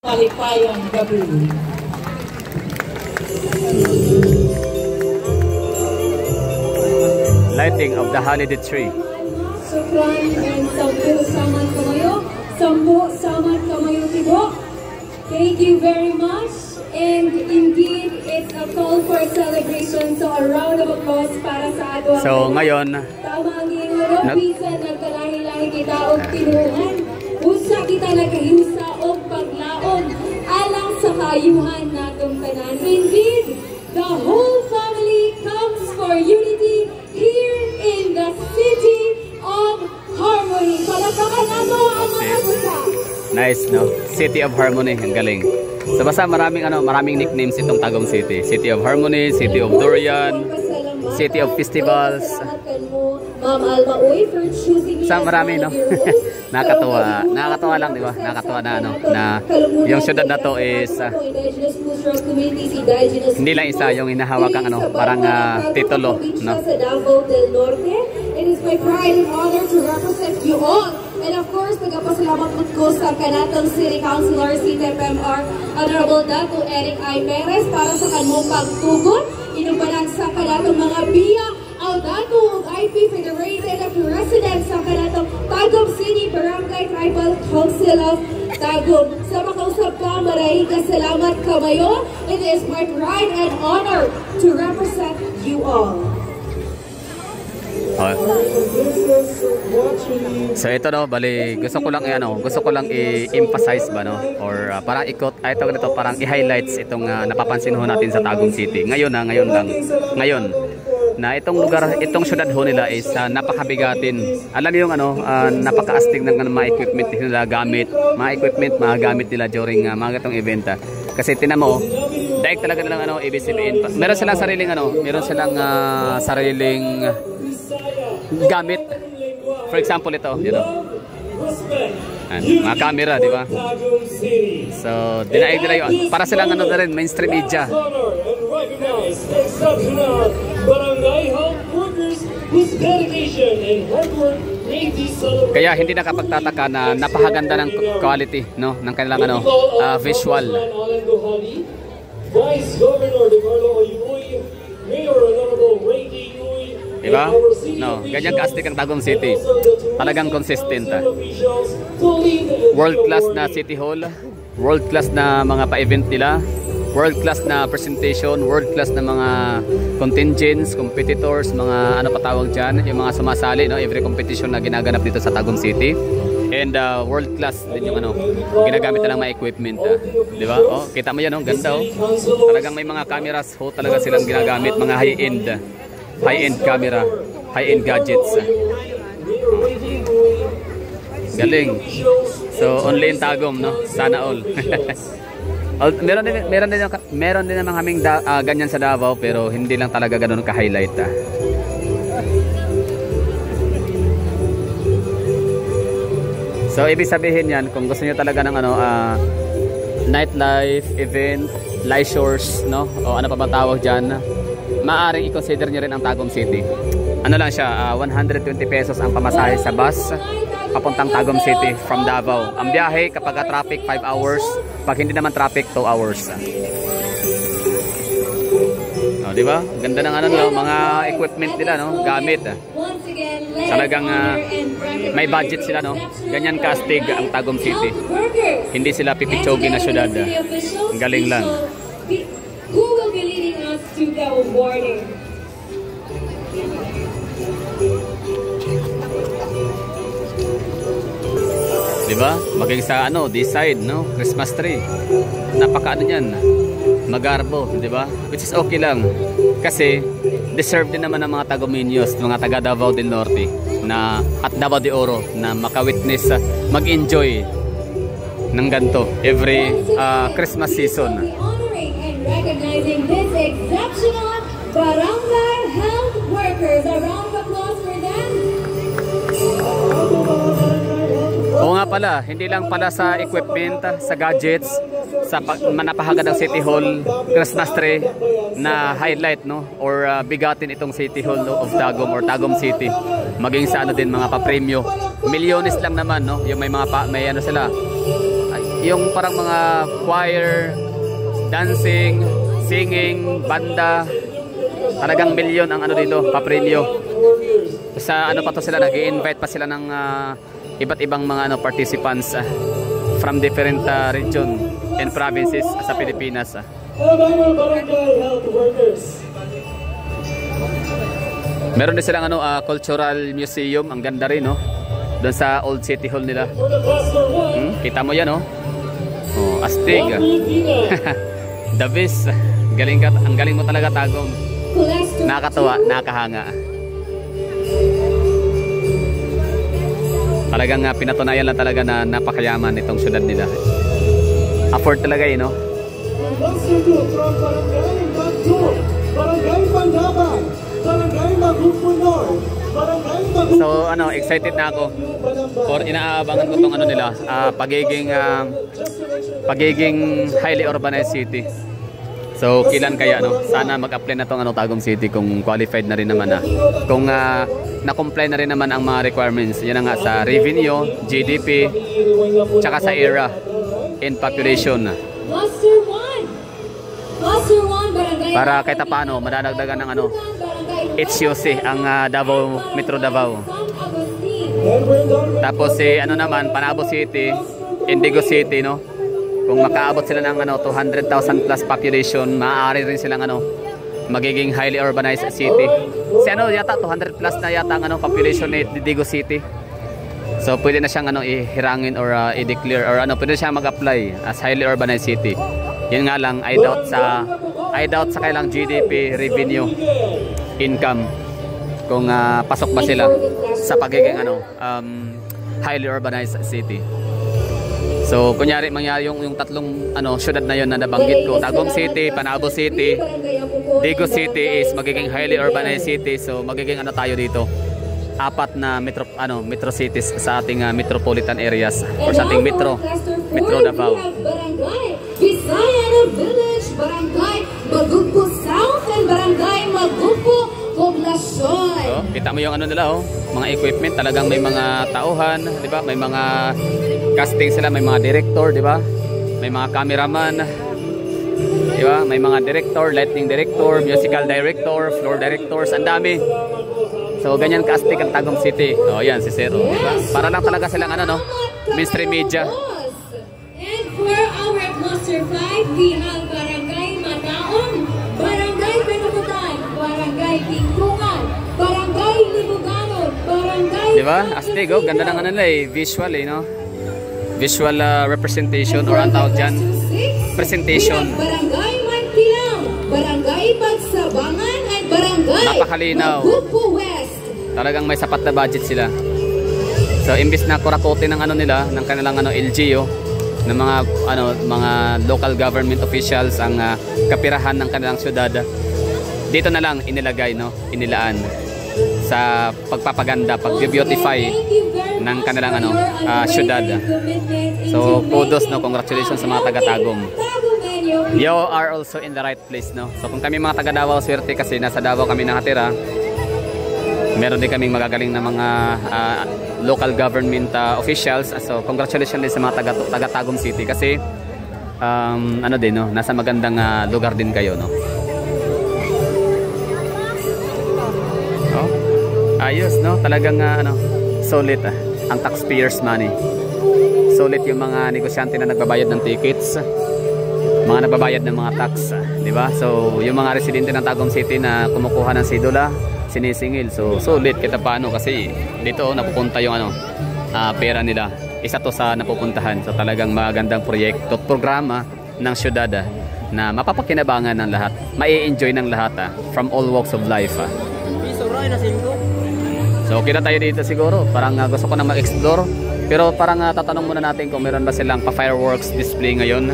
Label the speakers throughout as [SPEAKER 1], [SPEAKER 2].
[SPEAKER 1] Maligayang gabi.
[SPEAKER 2] Lighting of the holiday tree.
[SPEAKER 1] Sukran and sampu saman kamayo. Sampu saman kamayo tibo. Thank you very much. And indeed, it's a call for celebration. So a round of applause para sa ato.
[SPEAKER 2] So ngayon,
[SPEAKER 1] tama ang inguro, pisa nagkalahi-lahi kita og tinuhan. Usa kita nagahiusa og paglaom alang sa kayuhan natong tanan. Indeed, the whole family comes for unity here in the city of Harmony. Palakpakan nato ang mga busa.
[SPEAKER 2] Nice, no? City of Harmony, ang galing. So basta maraming nicknames itong Tagum City. City of Harmony, City of Durian, City of Festivals.
[SPEAKER 1] Ma'am Alma Uy for choosing me.
[SPEAKER 2] Sa marami, no? Nakakatuwa lang, di ba? Nakakatuwa na na yung syudad na to is hindi lang isa yung hinahawak ang parang titulo, no?
[SPEAKER 1] It is my pride and honor to represent you all. And of course, nagpasalamat ko sa kanatong City Councilor CTFMR Honorable Dato Eric I. Perez para sa kanmong pagtugon. Inubanan sa kanatong mga biya ang Dato IP Federated of Residents sa kanatong Tagum City Barangay Tribal Council of Tagum. Sa makausap ka, maraming kasalamat kamayo. It is my pride and honor to represent you all.
[SPEAKER 2] So ito bali gusto ko lang i-emphasize ba or parang parang i-highlights itong napapansin ho natin sa Tagum City. Ngayon na itong lugar, itong syudad ho nila is napakabigatin. Alam niyo yung napakaastig ng mga equipment nila mga gamit nila during mga gatong event. Kasi tinan mo, dahil talaga nilang ibig sabihin. Meron silang sariling gamit. For example, ito, mga camera, di ba? So, dinaig nila yun. Para silang na rin, mainstream media. Kaya hindi nakapagtataka na napakaganda ng quality, no, ng kanilang visual. Vice Governor DeCarlo Oyuy, Mayor Honorable Ray diba? No, ganyan kaastig ang Tagum City. Talagang consistent. World class na City Hall, world class na mga pa-event nila, world class na presentation, world class na mga contingents, competitors, mga patawag dyan, yung mga sumasali, no, every competition na ginaganap dito sa Tagum City. And world class din yung ginagamit nilang mga equipment, di ba? Oh, kita mo yan, ganda Talagang may mga cameras talaga silang ginagamit, mga high-end camera, high-end gadgets. Galing. So only in Tagum, no? Sana all. meron din naman kaming ganyan sa Davao, pero hindi lang talaga ganoon ka-highlight. So ibig sabihin yan, kung gusto niyo talaga ng nightlife, event, leisures, no? O ano pa ba tawag diyan? Maaring i-consider nyo rin ang Tagum City. Ano lang siya, 120 pesos ang pamasahe sa bus papuntang Tagum City from Davao. Ang biyahe kapag traffic 5 hours, pag hindi naman traffic 2 hours. Di ba? Ganda ng mga equipment nila, gamit. Talagang may budget sila, Ganyan kaastig ang Tagum City. Hindi sila pipitsogin na syudad. Ang galing lang.
[SPEAKER 1] Who will be leading us to the awarding?
[SPEAKER 2] Diba? Maging sa this side, Christmas tree. Napaka niyan. Magarbo, diba? Which is okay lang. Kasi deserve din naman ng mga Taguminos, mga taga Davao del Norte at Davao de Oro na maka-witness, mag-enjoy ng ganito every Christmas season.
[SPEAKER 1] Recognizing this exceptional barangay health workers. A round of applause for them.
[SPEAKER 2] Oo nga pala, hindi lang pala sa equipment, sa gadgets, sa napahagad ng City Hall, Christmas tree na highlight, or bigatin itong City Hall of Tagum or Tagum City. Maging sa din mga pa-premyo. Milyones lang naman, yung may mga sila. Ay, yung parang mga choir, dancing, singing, banda. Talagang milyon ang ano dito, papremyo. Sa ano pa to sila, nag-i-invite pa sila ng iba't ibang mga ano, participants from different region and provinces sa Pilipinas. Meron din silang ano, cultural museum, ang ganda rin, no? Doon sa Old City Hall nila. Kita mo yan, no? Oh, astig. The best. Galing ka, ang galing mo talaga, Tagum. Nakakatuwa, nakakahanga. Talagang pinatunayan lang talaga na napakayaman itong syudad nila. Afford talaga eh, no? So ano, excited na ako or inaabangan ko tong ano nila, pagiging highly urbanized city. So kailan kaya, no? Sana mag-apply na tong ano, Tagum City kung qualified na rin naman na. Kung na-comply na rin naman ang mga requirements. Yan na nga sa revenue, GDP, tsaka sa area and population. Para kahit paano madadagdagan ng ano, HUC ang Davao, Metro Davao. Tapos ano naman, Panabo City, Indigo City, no? Kung makaabot sila ng ano 200,000 plus population, maaari rin silang ano magiging highly urbanized city. Si ano yata 200 plus na yata ang ano population ni Indigo City. So pwede na siyang ano ihirangin or i-declare or ano, pwede siyang mag-apply as highly urbanized city. Yun nga lang, I doubt sa kailang GDP, revenue, income kung pasok ba sila sa pagiging ano highly urbanized city. So kunyari mangyari yung tatlong ano syudad na yon na nabanggit ko, Tagum City, Panabo City, Digo City is magiging highly urbanized city. So magiging ano tayo dito, apat na metro cities sa ating metropolitan areas or sa ating Metro Davao.
[SPEAKER 1] Barangay Visayan Village, Barangay Magugpo South, and Barangay Magugpo Poblasyon.
[SPEAKER 2] So, kita mo yung ano nila, oh, mga equipment, talagang may mga tauhan, di ba? May mga casting sila, may mga director, di ba? May mga cameraman, di ba? May mga director, lighting director, musical director, floor directors, ang dami. So ganyan ka-astig ang Tagum City. Oh, yan si Zero, di ba? Para lang talaga silang ano, no? Mainstream media.
[SPEAKER 1] And for our Cluster 5, we have Barangay Mataon, Barangay Penukutan, Barangay Tingkungan, Barangay Libuganon, Barangay...
[SPEAKER 2] Di ba? Astig, oh. Ganda ng ano nila eh. Visual eh, no? Visual representation or ang tawag dyan. Presentation.
[SPEAKER 1] Barangay Mantilang, Barangay Pagsabangan, at Barangay
[SPEAKER 2] Napakalinaw.
[SPEAKER 1] Magugpo West.
[SPEAKER 2] Talagang may sapat na budget sila. So imbis na kurakote ng ano nila, ng kanilang ano LGU, ng mga local government officials ang kapirahan ng kanilang syudad, dito na lang inilagay, no, inilaan sa pagpapaganda, pag-beautify ng kanilang ano syudad. So kudos, no, congratulations sa mga taga-Tagum. You are also in the right place, no. So kung kami mga taga Davao, swerte kasi nasa Davao kami nakatira. Meron din kaming magagaling na mga local government officials. So congratulations din sa mga taga Tagum City kasi ano din, no, nasa magandang lugar din kayo, no. Oh, ayos, no, talagang ano, solid ang taxpayers money. Solid yung mga negosyante na nagbabayad ng tickets, mga nagbabayad ng mga tax, di ba? So yung mga residente ng Tagum City na kumukuha ng sidula, sinisingil. So sulit kita paano kasi dito napupunta yung ano pera nila. Isa to sa napupuntahan. So talagang magandang proyekto at programa ng syudad na mapapakinabangan ng lahat, mai-enjoy ng lahat from all walks of life. So kita tayo dito siguro, parang gusto ko na mag-explore, pero parang tatanong muna natin kung meron ba silang pa-fireworks display ngayon.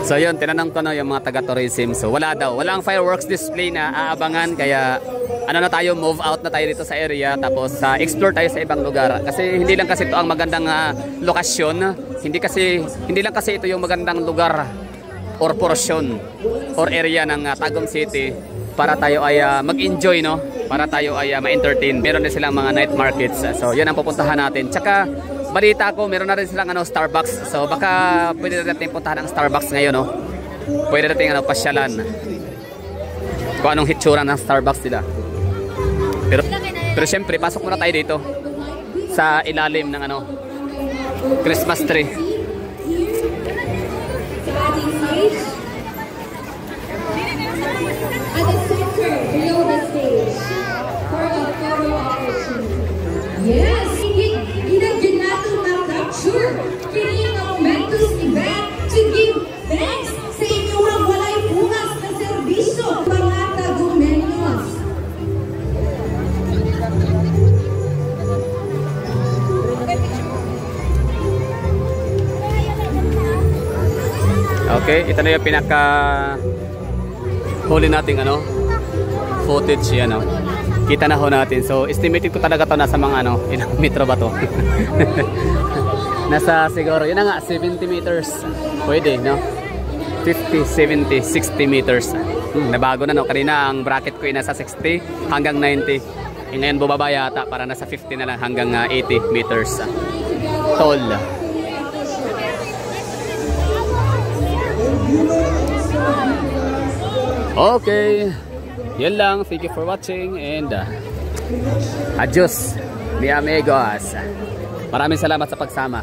[SPEAKER 2] So yun, tinanong ko na yung mga taga-tourism. So wala daw, walang fireworks display na aabangan. Kaya ano na tayo, move out na tayo dito sa area. Tapos explore tayo sa ibang lugar. Kasi hindi lang kasi ito ang magandang lokasyon. Hindi lang kasi ito yung magandang lugar or portion or area ng Tagum City para tayo ay mag-enjoy, no? Para tayo ay ma-entertain. Meron din silang mga night markets. So yun ang pupuntahan natin. Tsaka balita ko, meron na rin silang ano, Starbucks. So baka pwede natin puntahan ang Starbucks ngayon, no? Pwede natin ano, pasyalan. Kung anong hitsura ng Starbucks nila. Pero syempre, pasok muna tayo dito sa ilalim ng ano, Christmas tree.
[SPEAKER 1] At the center, below the stage, for a photo opportunity. Yes! Hinagyan natin na-capture kining momentous event to give thanks sa inyong walay bungas na serbisyo, mga tagumenyos.
[SPEAKER 2] Okay, ito na yung pinaka huli nating ano, footage yan, no? Kita na ho natin. So estimated ko talaga to nasa mga ano, ilang metro ba to? Nasa siguro, yun na nga, 70 meters. Pwede, no? 50, 70, 60 meters. Nabago na, no? Kanina ang bracket ko ay nasa 60 hanggang 90. Ngayon bubaba yata para nasa 50 na lang hanggang 80 meters tall. Okay, yan lang. Thank you for watching and adios, mi amigos. Maraming salamat sa pagsama.